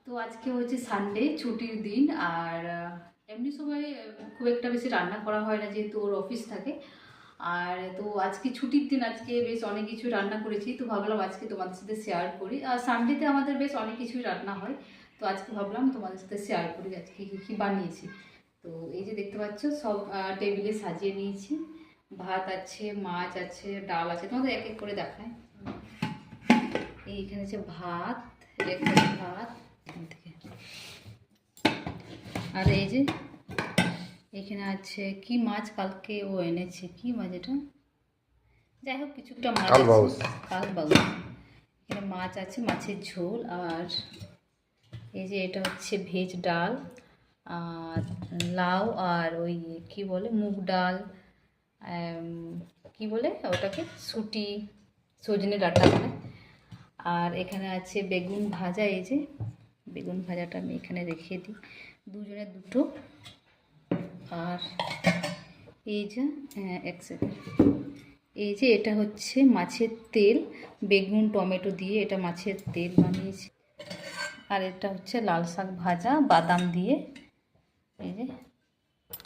তো আজকে হচ্ছে সানডে, ছুটির দিন। আর এমনি সময় খুব একটা বেশি রান্না করা হয় না, যেহেতু ওর অফিস থাকে। আর তো আজকে ছুটির দিন, আজকে বেশ অনেক কিছু রান্না করেছি, তো ভাবলাম আজকে তোমাদের সাথে শেয়ার করি। আর সানডেতে আমাদের বেশ অনেক কিছুই রান্না হয়, তো আজকে ভাবলাম তোমাদের সাথে শেয়ার করি আজকে কী কী বানিয়েছি। তো এই যে দেখতে পাচ্ছ, সব টেবিলে সাজিয়ে নিয়েছি। ভাত আছে, মাছ আছে, ডাল আছে, তোমাদের এক এক করে দেখায়। এইখানে আছে ভাত, ভাত এখান থেকে। আর এই যে এখানে আছে কি মাছ, কালকে ও এনেছে, কি মাছ এটা, যাই হোক কিছুটা মাছ আছে, কালবাউস। এখানে মাছ আছে, মাছের ঝোল। আর এই যে এটা হচ্ছে ভেজ ডাল, আর লাউ, আর ওই কি বলে মুগ ডাল, কি বলে ওটাকে, শুটি, সজনে ডাঁটা বলে। আর এখানে আছে বেগুন ভাজা, এই যে বেগুন ভাজাটা আমি এখানে রেখে দিই, দুজনের দুটো। আর এই যে এক সেকেন্ড, এই যে এটা হচ্ছে মাছের তেল, বেগুন টমেটো দিয়ে এটা মাছের তেল বানিয়েছি। আর এটা হচ্ছে লাল শাক ভাজা বাদাম দিয়ে, এই যে